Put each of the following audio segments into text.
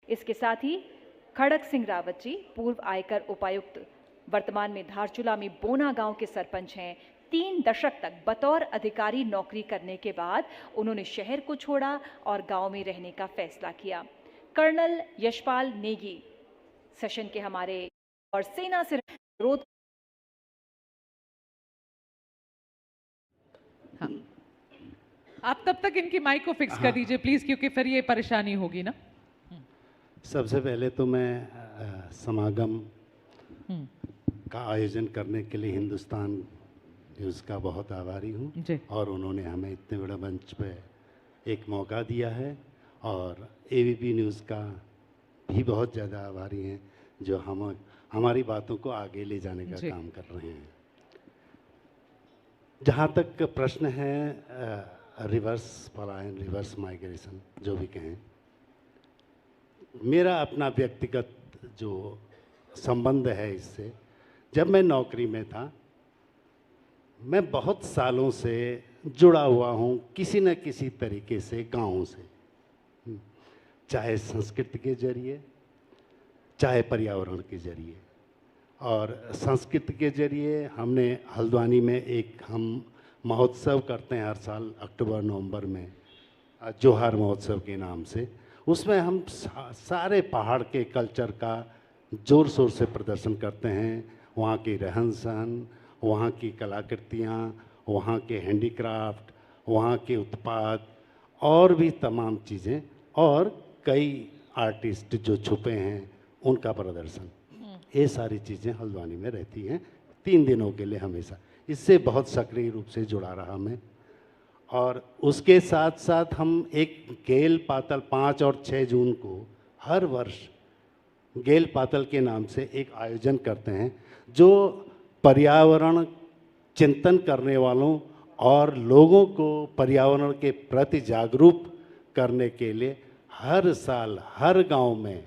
इसके साथ ही खड़क सिंह रावत जी पूर्व आयकर उपायुक्त, वर्तमान में धारचूला में बोना गांव के सरपंच हैं। 3 दशक तक बतौर अधिकारी नौकरी करने के बाद उन्होंने शहर को छोड़ा और गांव में रहने का फैसला किया। कर्नल यशपाल नेगी सेशन के हमारे और सेना से विरोध। हाँ, आप तब तक इनकी माइक को फिक्स कर दीजिए प्लीज, क्योंकि फिर ये परेशानी होगी ना। सबसे पहले तो मैं समागम का आयोजन करने के लिए हिंदुस्तान न्यूज़ का बहुत आभारी हूँ, और उन्होंने हमें इतने बड़े मंच पे एक मौका दिया है, और एबीपी न्यूज़ का भी बहुत ज़्यादा आभारी हैं जो हमारी बातों को आगे ले जाने का काम कर रहे हैं। जहाँ तक प्रश्न है रिवर्स पलायन, रिवर्स माइग्रेशन जो भी कहें, मेरा अपना व्यक्तिगत जो संबंध है इससे, जब मैं नौकरी में था, मैं बहुत सालों से जुड़ा हुआ हूँ किसी न किसी तरीके से गाँव से, चाहे संस्कृति के जरिए, चाहे पर्यावरण के जरिए। और संस्कृति के जरिए हमने हल्द्वानी में एक हम महोत्सव करते हैं हर साल अक्टूबर नवंबर में, जोहार महोत्सव के नाम से। उसमें हम सारे पहाड़ के कल्चर का ज़ोर शोर से प्रदर्शन करते हैं। वहाँ की रहन सहन, वहाँ की कलाकृतियाँ, वहाँ के हैंडीक्राफ्ट, वहाँ के उत्पाद और भी तमाम चीज़ें, और कई आर्टिस्ट जो छुपे हैं उनका प्रदर्शन, ये सारी चीज़ें हल्द्वानी में रहती हैं 3 दिनों के लिए हमेशा। इससे बहुत सक्रिय रूप से जुड़ा रहा मैं। और उसके साथ साथ हम एक गेल पातल 5 और 6 जून को हर वर्ष गेल पातल के नाम से एक आयोजन करते हैं, जो पर्यावरण चिंतन करने वालों और लोगों को पर्यावरण के प्रति जागरूक करने के लिए हर साल हर गांव में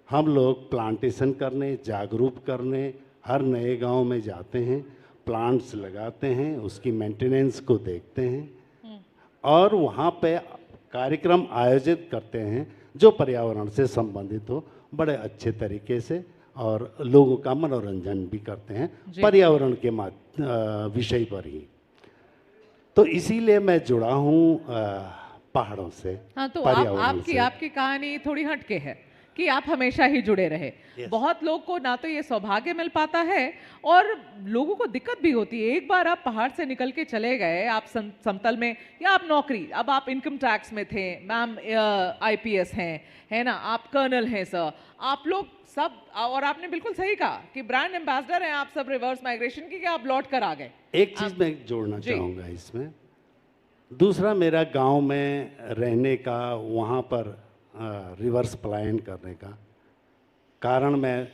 हम लोग प्लांटेशन करने, जागरूक करने हर नए गांव में जाते हैं, प्लांट्स लगाते हैं, उसकी मेंटेनेंस को देखते हैं और वहाँ पे कार्यक्रम आयोजित करते हैं जो पर्यावरण से संबंधित हो, बड़े अच्छे तरीके से, और लोगों का मनोरंजन भी करते हैं पर्यावरण के विषय पर ही। तो इसीलिए मैं जुड़ा हूँ पहाड़ों से। हाँ, तो आपकी कहानी थोड़ी हटके है कि आप हमेशा ही जुड़े रहे। बहुत लोग को ना तो ये सौभाग्य मिल पाता है और लोगों को दिक्कत भी होती है। एक बार आप पहाड़ से निकल के चले गए, आप समतल में, या आप नौकरी, अब आप इनकम टैक्स में थे, मैम आईपीएस हैं, है ना, आप कर्नल हैं सर, आप लोग सब, और आपने बिल्कुल सही कहा कि ब्रांड एम्बेसडर हैं आप सब रिवर्स माइग्रेशन की, कि आप लौट कर आ गए। एक चीज मैं जोड़ना चाहूँगा इसमें, दूसरा मेरा गाँव में रहने का, वहाँ पर रिवर्स पलायन करने का कारण मैं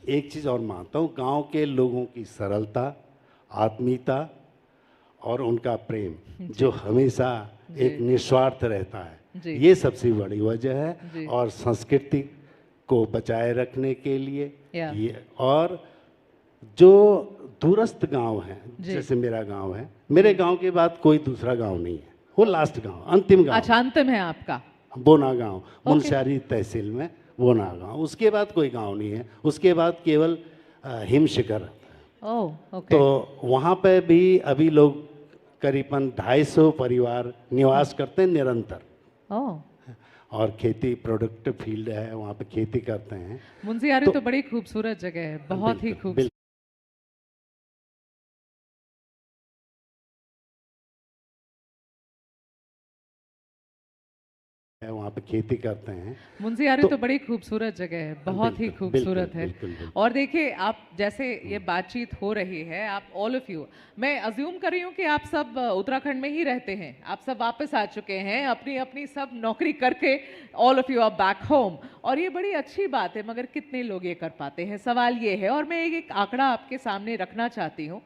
एक चीज़ और मानता हूँ, गांव के लोगों की सरलता, आत्मीयता और उनका प्रेम जो हमेशा एक निस्वार्थ रहता है, ये सबसे बड़ी वजह है। और संस्कृति को बचाए रखने के लिए ये, और जो दूरस्थ गांव है, जैसे मेरा गांव है, मेरे गांव के बाद कोई दूसरा गांव नहीं है, वो लास्ट गांव, अंतिम गांव। अच्छा, अंतिम है आपका बोना गांव, मुनस्यारी तहसील में बोना गांव, उसके बाद कोई गांव नहीं है, उसके बाद केवल हिम शिखर। तो वहाँ पे भी अभी लोग करीबन 250 परिवार निवास करते हैं निरंतर। और खेती प्रोडक्ट फील्ड है, वहाँ पे खेती करते हैं। मुनस्यारी तो बड़ी खूबसूरत जगह है, बहुत ही खूबसूरत। वहाँ पे खेती करते हैं। मुनस्यारी तो बड़ी खूबसूरत जगह है, बहुत ही खूबसूरत है। और देखिए, आप जैसे ये बातचीत हो रही है, आप ऑल ऑफ यू, मैं अज्यूम कर रही हूँ कि आप सब उत्तराखंड में ही रहते हैं, आप सब वापस आ चुके हैं अपनी अपनी सब नौकरी करके, all of you are back home, और ये बड़ी अच्छी बात है। मगर कितने लोग ये कर पाते हैं, सवाल ये है। और मैं एक आंकड़ा आपके सामने रखना चाहती हूँ।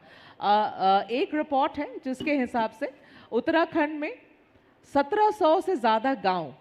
एक रिपोर्ट है जिसके हिसाब से उत्तराखंड में 1700 से ज़्यादा गांव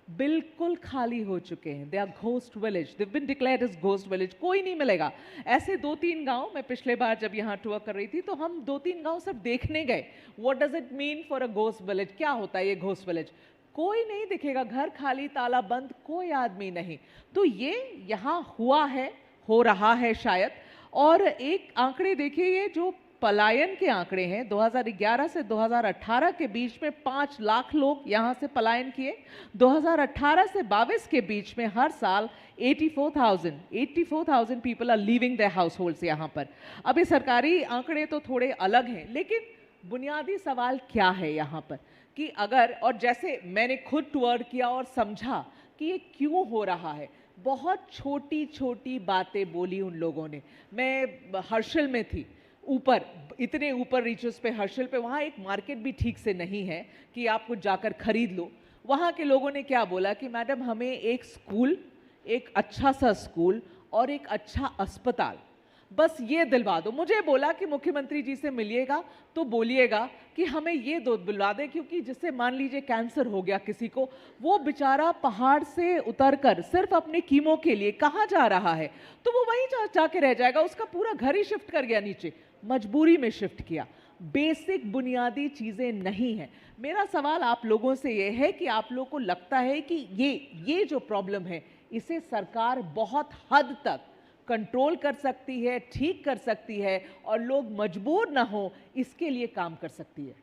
बिल्कुल खाली हो चुके हैं। They are ghost village, they been declared as ghost village, कोई नहीं मिलेगा। ऐसे 2-3 गांव, मैं पिछले बार जब यहाँ टूर कर रही थी तो हम 2-3 गांव सब देखने गए, what does it mean for a ghost village, क्या होता है ये घोस्ट विलेज। कोई नहीं दिखेगा, घर खाली, ताला बंद, कोई आदमी नहीं। तो ये यहाँ हुआ है, हो रहा है शायद। और एक आंकड़े देखिए, ये जो पलायन के आंकड़े हैं, 2011 से 2018 के बीच में 5 लाख लोग यहाँ से पलायन किए। 2018 से 22 के बीच में हर साल 84,000 people are leaving their households यहाँ पर। अब ये सरकारी आंकड़े तो थोड़े अलग हैं, लेकिन बुनियादी सवाल क्या है यहाँ पर कि अगर, और जैसे मैंने खुद टूर किया और समझा कि ये क्यों हो रहा है, बहुत छोटी छोटी बातें बोली उन लोगों ने। मैं हर्षल में थी, ऊपर, इतने ऊपर रीचेस पे, हर्षल पे, वहाँ एक मार्केट भी ठीक से नहीं है कि आप कुछ जाकर खरीद लो। वहाँ के लोगों ने क्या बोला कि मैडम हमें एक स्कूल, एक अच्छा सा स्कूल और एक अच्छा अस्पताल, बस ये दिलवा दो। मुझे बोला कि मुख्यमंत्री जी से मिलिएगा तो बोलिएगा कि हमें ये दो दिलवा दें, क्योंकि जिससे मान लीजिए कैंसर हो गया किसी को, वो बेचारा पहाड़ से उतरकर सिर्फ अपने कीमो के लिए कहाँ जा रहा है, तो वो वहीं जाके रह जाएगा। उसका पूरा घर ही शिफ्ट कर गया नीचे, मजबूरी में शिफ्ट किया। बेसिक बुनियादी चीजें नहीं है। मेरा सवाल आप लोगों से ये है कि आप लोगों को लगता है कि ये जो प्रॉब्लम है, इसे सरकार बहुत हद तक कंट्रोल कर सकती है, ठीक कर सकती है, और लोग मजबूर ना हो इसके लिए काम कर सकती है?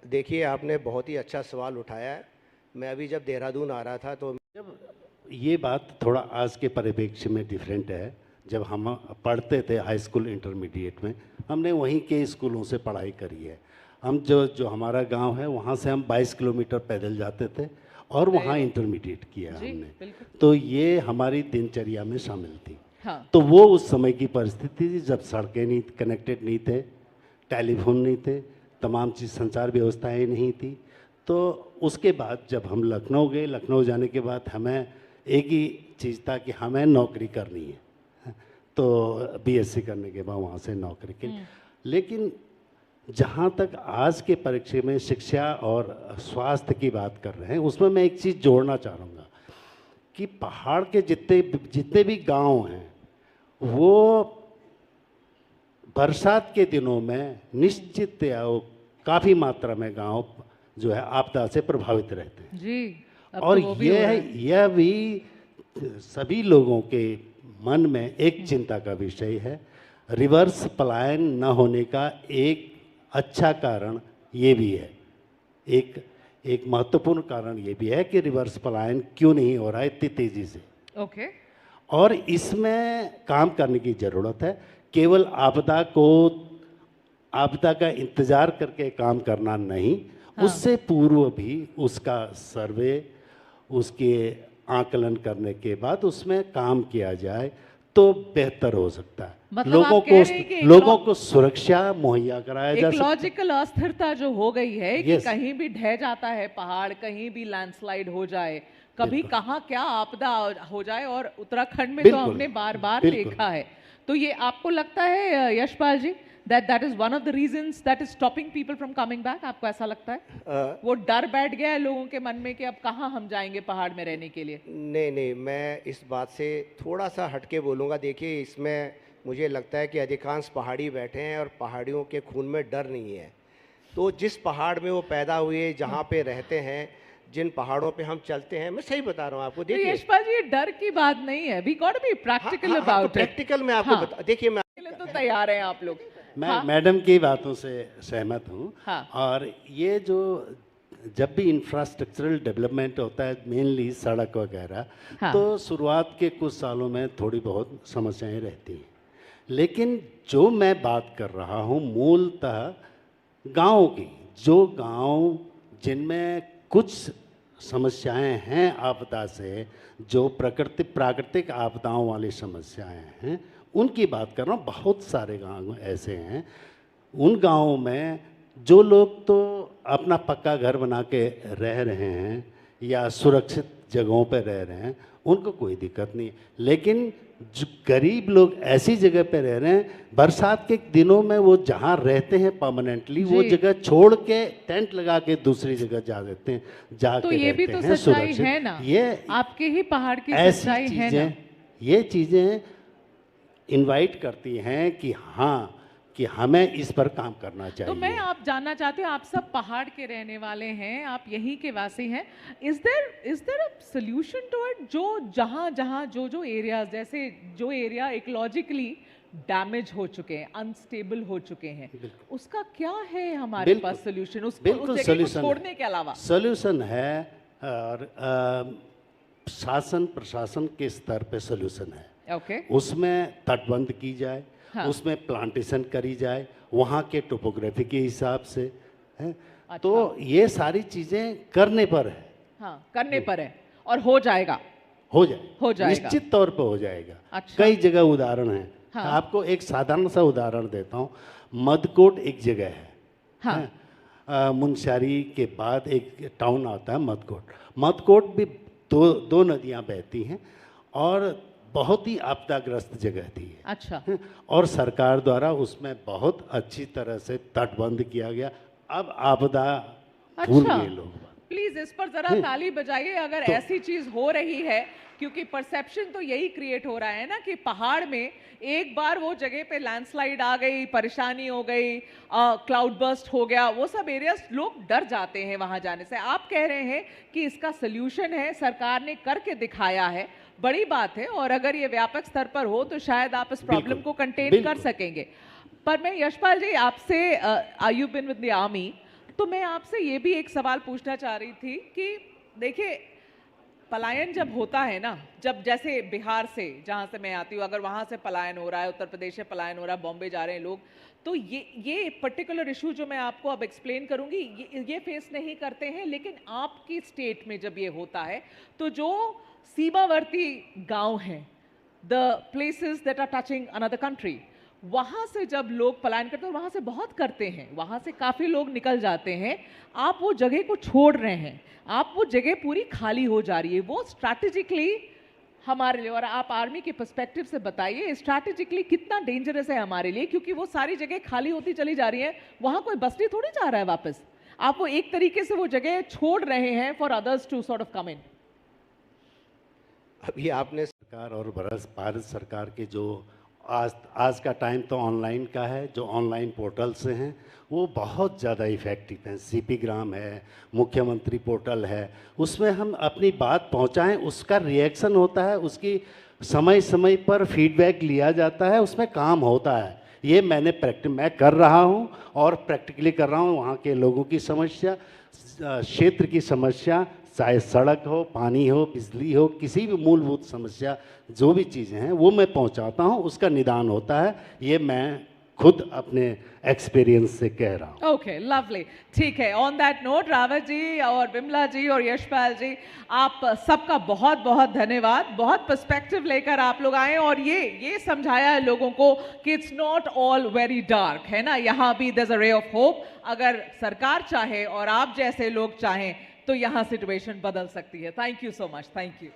देखिए, आपने बहुत ही अच्छा सवाल उठाया है। मैं अभी जब देहरादून आ रहा था तो जब ये बात थोड़ा आज के परिप्रेक्ष्य में डिफरेंट है। जब हम पढ़ते थे हाई स्कूल इंटरमीडिएट में, हमने वहीं के स्कूलों से पढ़ाई करी है। हम जो हमारा गांव है, वहाँ से हम 22 किलोमीटर पैदल जाते थे और वहाँ इंटरमीडिएट किया हमने। तो ये हमारी दिनचर्या में शामिल थी। हाँ। तो वो उस समय की परिस्थिति थी जब सड़कें नहीं, कनेक्टेड नहीं थे, टेलीफोन नहीं थे, तमाम चीज़, संचार व्यवस्थाएं नहीं थी। तो उसके बाद जब हम लखनऊ गए, लखनऊ जाने के बाद हमें एक ही चीज़ था कि हमें नौकरी करनी है। तो बीएससी करने के बाद वहाँ से नौकरी की। लेकिन जहाँ तक आज के परिप्रेक्ष्य में शिक्षा और स्वास्थ्य की बात कर रहे हैं, उसमें मैं एक चीज़ जोड़ना चाहूँगा कि पहाड़ के जितने भी गांव हैं, वो बरसात के दिनों में निश्चित काफ़ी मात्रा में गांव जो है आपदा से प्रभावित रहते हैं जी। और यह भी सभी लोगों के मन में एक चिंता का विषय है। रिवर्स पलायन न होने का एक अच्छा कारण ये भी है, एक महत्वपूर्ण कारण ये भी है कि रिवर्स पलायन क्यों नहीं हो रहा है इतनी तेज़ी से। ओके। और इसमें काम करने की ज़रूरत है। केवल आपदा का इंतज़ार करके काम करना नहीं, हाँ। उससे पूर्व भी उसका सर्वे, उसके आकलन करने के बाद उसमें काम किया जाए तो बेहतर हो सकता है। मतलब लोगों को सुरक्षा मुहैया कराया जा सकता है। लॉजिकल अस्थिरता जो हो गई है कि कहीं भी ढह जाता है पहाड़, कहीं भी लैंडस्लाइड हो जाए, कभी कहाँ क्या आपदा हो जाए, और उत्तराखंड में तो हमने बार बार देखा है। तो ये आपको लगता है यशपाल जी that is one of the reasons that is stopping people from coming back? आपको ऐसा लगता है वो डर बैठ गया है लोगों के मन में कि अब कहाँ हम जाएंगे पहाड़ में रहने के लिए? नहीं, मैं इस बात से थोड़ा सा हटके बोलूँगा। देखिए, इसमें मुझे लगता है कि अधिकांश पहाड़ी बैठे हैं और पहाड़ियों के खून में डर नहीं है। तो जिस पहाड़ में वो पैदा हुए, जहाँ पे रहते हैं, जिन पहाड़ों पे हम चलते हैं, मैं सही बता रहा हूँ आपको। देखिए यशपाल जी, ये डर की बात नहीं है, we got to be practical about it. Practical में आपको बता, देखिए मैं तो तैयार हैं आप लोग। मैं मैडम की बातों से सहमत हूँ। हाँ। और ये जो जब भी इंफ्रास्ट्रक्चरल डेवलपमेंट होता है, मेनली सड़क वगैरह, हाँ। तो शुरुआत के कुछ सालों में थोड़ी बहुत समस्याएं रहती हैं, लेकिन जो मैं बात कर रहा हूँ मूलतः गाँव की, जो गाँव जिनमें कुछ समस्याएं हैं आपदा से, जो प्राकृतिक आपदाओं वाली समस्याएं हैं, उनकी बात कर रहा हूँ। बहुत सारे गांव ऐसे हैं, उन गांवों में जो लोग तो अपना पक्का घर बना के रह रहे हैं या सुरक्षित जगहों पर रह रहे हैं, उनको कोई दिक्कत नहीं। लेकिन जो गरीब लोग ऐसी जगह पे रह रहे हैं, बरसात के दिनों में वो जहाँ रहते हैं परमानेंटली, वो जगह छोड़ के टेंट लगा के दूसरी जगह जा देते हैं, जाके तो ये भी तो सच्चाई है ना, ये आपके ही पहाड़ की सच्चाई है ना। ये चीज़ें इनवाइट करती हैं कि हाँ, कि हमें इस पर काम करना चाहिए। तो मैं आप जानना चाहती हूँ, आप सब पहाड़ के रहने वाले हैं, आप यहीं के वासी हैं, is there a solution to it? जो जहाँ जो एरियाज, जैसे जो एरिया इकोलॉजिकली डैमेज हो चुके हैं, अनस्टेबल हो चुके हैं, उसका क्या है हमारे पास सोल्यूशन? उस जगह को छोड़ने के अलावा सोल्यूशन है, और शासन प्रशासन के स्तर पे सोल्यूशन है। ओके, उसमें तटबंध की जाए, हाँ। उसमें प्लांटेशन करी जाए वहाँ के टोपोग्राफी के हिसाब से है। अच्छा। तो ये सारी चीज़ें करने पर है। हाँ, करने पर है और हो जाएगा, हो जाएगा, जाएगा। निश्चित तौर पे हो जाएगा। अच्छा। कई जगह उदाहरण है। हाँ। आपको एक साधारण सा उदाहरण देता हूँ। मदकोट एक जगह है, हाँ। मुनस्यारी के बाद एक टाउन आता है मदकोट। मदकोट भी दो नदियाँ बहती हैं और बहुत ही आपदाग्रस्त जगह थी। अच्छा। और सरकार द्वारा उसमें बहुत अच्छी तरह से तटबंध किया गया। अब आपदा भूल अच्छा। गए लोग। प्लीज इस पर जरा ताली बजाइए अगर ऐसी चीज हो रही है, क्योंकि परसेप्शन तो यही क्रिएट हो रहा है ना कि पहाड़ में एक बार वो जगह पे लैंडस्लाइड आ गई, परेशानी हो गई, क्लाउड बर्स्ट हो गया, वो सब एरियाज लोग डर जाते हैं वहां जाने से। आप कह रहे हैं कि इसका सोल्यूशन है, सरकार ने करके दिखाया है, बड़ी बात है। और अगर ये व्यापक स्तर पर हो तो शायद आप इस प्रॉब्लम को कंटेन कर सकेंगे। पर मैं यशपाल जी आपसे, you been with the army, तो मैं आपसे ये भी एक सवाल पूछना चाह रही थी कि देखिए, पलायन जब होता है ना, जब जैसे बिहार से जहाँ से मैं आती हूँ, अगर वहाँ से पलायन हो रहा है, उत्तर प्रदेश से पलायन हो रहा है, बॉम्बे जा रहे हैं लोग, तो ये पर्टिकुलर इशू जो मैं आपको अब एक्सप्लेन करूँगी, ये फेस नहीं करते हैं। लेकिन आपकी स्टेट में जब ये होता है तो जो सीमावर्ती गांव हैं, the places that are touching another country, वहाँ से जब लोग पलायन करते हैं, वहाँ से बहुत करते हैं, वहाँ से काफ़ी लोग निकल जाते हैं, आप वो जगह को छोड़ रहे हैं, आप वो जगह पूरी खाली हो जा रही है, वो स्ट्रैटेजिकली हमारे लिए, और आप आर्मी के पर्सपेक्टिव से बताइए स्ट्रैटेजिकली कितना डेंजरस है हमारे लिए, क्योंकि वो सारी जगह खाली होती चली जा रही है, वहाँ कोई बसनी थोड़ी जा रहा है वापस, आप वो एक तरीके से वो जगह छोड़ रहे हैं for others to sort of come in. अभी आपने सरकार और भारत सरकार के जो आज का टाइम तो ऑनलाइन का है, जो ऑनलाइन पोर्टल से हैं वो बहुत ज़्यादा इफ़ेक्टिव हैं। सीपी ग्राम है, मुख्यमंत्री पोर्टल है, उसमें हम अपनी बात पहुंचाएं, उसका रिएक्शन होता है, उसकी समय समय पर फीडबैक लिया जाता है, उसमें काम होता है। ये मैं कर रहा हूं और प्रैक्टिकली कर रहा हूं। वहाँ के लोगों की समस्या, क्षेत्र की समस्या, चाहे सड़क हो, पानी हो, बिजली हो, किसी भी मूलभूत समस्या जो भी चीज़ें हैं वो मैं पहुंचाता हूं, उसका निदान होता है। ये मैं खुद अपने एक्सपीरियंस से कह रहा हूँ। ओके, लवली, ठीक है। On that note, Rawat ji और विमला जी और यशपाल जी, आप सबका बहुत बहुत धन्यवाद। बहुत पर्सपेक्टिव लेकर आप लोग आए और ये समझाया है लोगों को कि it's not all very dark, है ना, यहाँ भी there is a ray of hope. अगर सरकार चाहे और आप जैसे लोग चाहें तो यहाँ सिचुएशन बदल सकती है। Thank you so much, thank you.